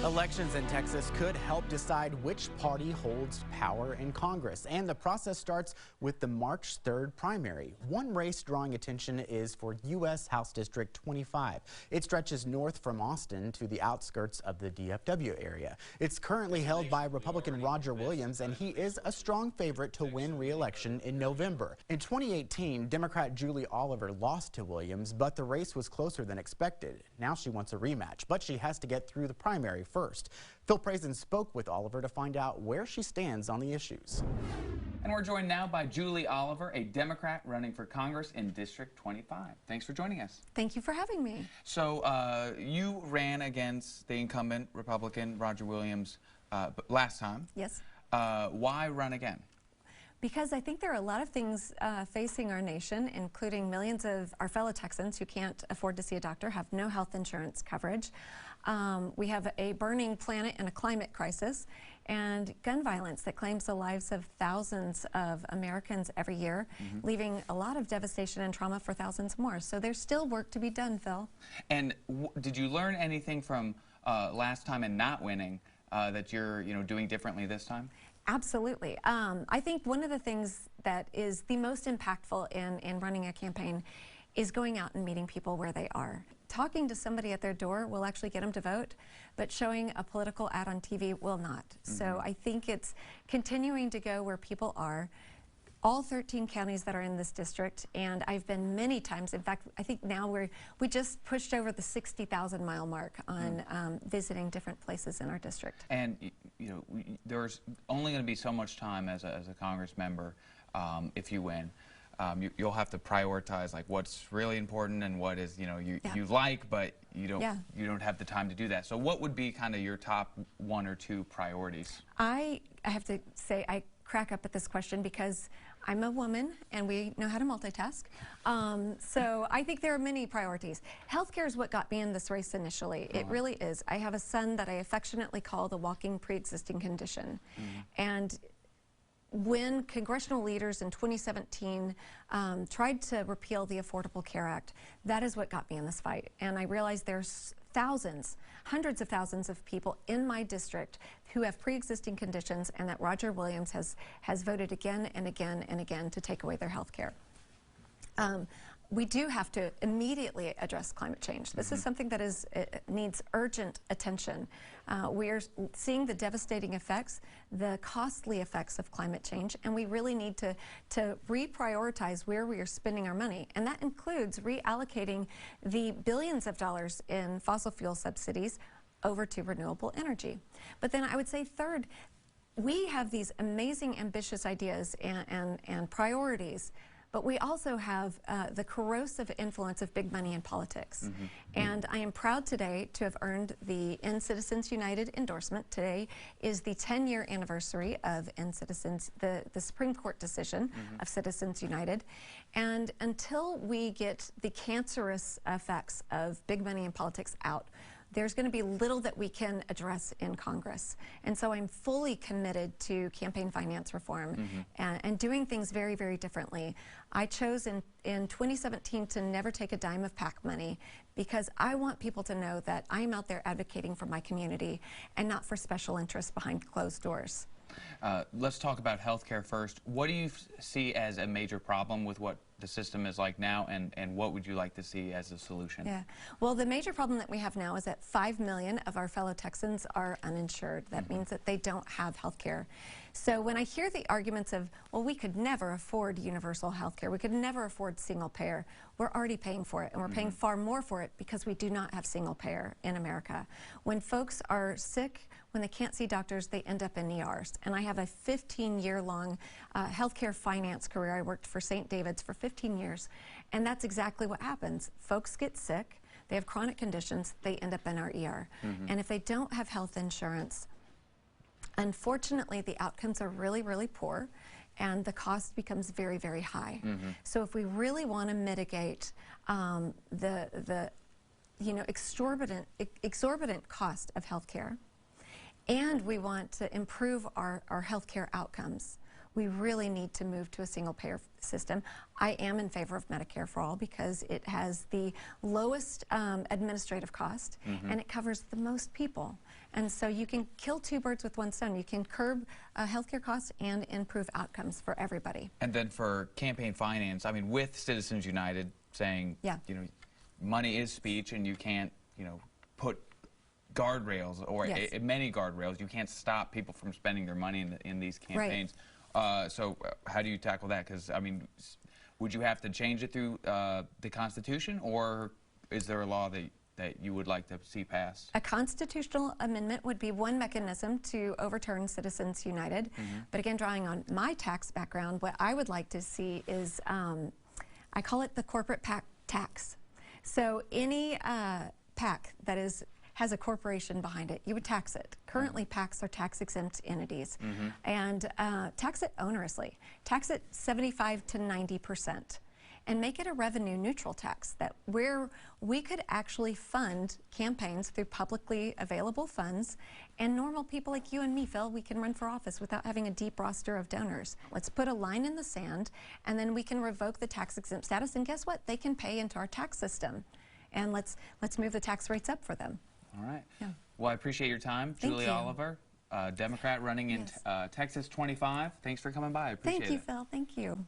Elections in Texas could help decide which party holds power in Congress, and the process starts with the March 3rd primary. One race drawing attention is for U.S. House District 25. It stretches north from Austin to the outskirts of the DFW area. It's currently held by Republican Roger Williams, and he is a strong favorite to win re-election in November. In 2018, Democrat Julie Oliver lost to Williams, but the race was closer than expected. Now she wants a rematch, but she has to get through the primary first. Phil Prazen spoke with Oliver to find out where she stands on the issues. And we're joined now by Julie Oliver, a Democrat running for Congress in District 25. Thanks for joining us. Thank you for having me. So you ran against the incumbent Republican Roger Williams last time. Yes. Why run again? Because I think there are a lot of things facing our nation, including millions of our fellow Texans who can't afford to see a doctor, have no health insurance coverage. We have a burning planet and a climate crisis, and gun violence that claims the lives of thousands of Americans every year, leaving a lot of devastation and trauma for thousands more. So there's still work to be done, Phil. And did you learn anything from last time and not winning that you're doing differently this time? Absolutely. I think one of the things that is the most impactful in running a campaign is going out and meeting people where they are. Talking to somebody at their door will actually get them to vote, but showing a political ad on TV will not. So I think it's continuing to go where people are. All 13 counties that are in this district, and I've been many times. In fact, I think now we just pushed over the 60,000-mile mark on visiting different places in our district. And there's only going to be so much time as a Congress member if you win. You'll have to prioritize like what's really important and what is you like, but you don't have the time to do that. So what would be kind of your top 1 or 2 priorities? I have to say I crack up at this question because I'm a woman and we know how to multitask. So I think there are many priorities. Healthcare is what got me in this race initially. It really is. I have a son that I affectionately call the walking pre-existing condition. And when congressional leaders in 2017 tried to repeal the Affordable Care Act, that is what got me in this fight. And I realized there's thousands, hundreds of thousands of people in my district who have pre-existing conditions, and that Roger Williams has voted again and again and again to take away their health care. We do have to immediately address climate change. This is something that needs urgent attention. We are seeing the devastating effects, the costly effects of climate change, and we really need to reprioritize where we are spending our money. And that includes reallocating the billions of dollars in fossil fuel subsidies over to renewable energy. But then I would say third, we have these amazing ambitious ideas and priorities, but we also have the corrosive influence of big money in politics. And I am proud today to have earned the End Citizens United endorsement. Today is the 10-year anniversary of End Citizens, the Supreme Court decision of Citizens United. And until we get the cancerous effects of big money in politics out, there's going to be little that we can address in Congress. And so I'm fully committed to campaign finance reform and doing things very, very differently. I chose in 2017 to never take a dime of PAC money because I want people to know that I'm out there advocating for my community and not for special interests behind closed doors. Let's talk about healthcare first. What do you see as a major problem with what the system is like now, and what would you like to see as a solution? Yeah, well, the major problem that we have now is that 5 million of our fellow Texans are uninsured. That means that they don't have health care. So when I hear the arguments of, well, we could never afford universal health care, we could never afford single payer, we're already paying for it, and we're paying far more for it because we do not have single payer in America. When folks are sick, when they can't see doctors, they end up in ERs. And I have a 15-year-long healthcare finance career. I worked for St. David's for 15 years, and that's exactly what happens. Folks get sick, they have chronic conditions, they end up in our ER. And if they don't have health insurance, unfortunately, the outcomes are really, really poor, and the cost becomes very, very high. So if we really want to mitigate the exorbitant cost of health care, and we want to improve our healthcare outcomes, we really need to move to a single payer system. I am in favor of Medicare for all because it has the lowest administrative cost and it covers the most people. And so you can kill two birds with one stone. You can curb healthcare costs and improve outcomes for everybody. And then for campaign finance, I mean, with Citizens United saying, you know, money is speech and you can't, you know, put guardrails or many guardrails. You can't stop people from spending their money in these campaigns. So how do you tackle that? Because, I mean, would you have to change it through the Constitution, or is there a law that you would like to see passed? A constitutional amendment would be one mechanism to overturn Citizens United. But again, drawing on my tax background, what I would like to see is, I call it the corporate PAC tax. So any PAC that has a corporation behind it, you would tax it. Currently, PACs are tax-exempt entities, and tax it onerously. Tax it 75 to 90%, and make it a revenue-neutral tax where we could actually fund campaigns through publicly available funds, and normal people like you and me, Phil, we can run for office without having a deep roster of donors. Let's put a line in the sand, and then we can revoke the tax-exempt status, and guess what? They can pay into our tax system, and let's move the tax rates up for them. All right. Well, I appreciate your time. Julie Oliver, Democrat running in Texas 25. Thanks for coming by. I appreciate it. Thank you, Phil. Thank you.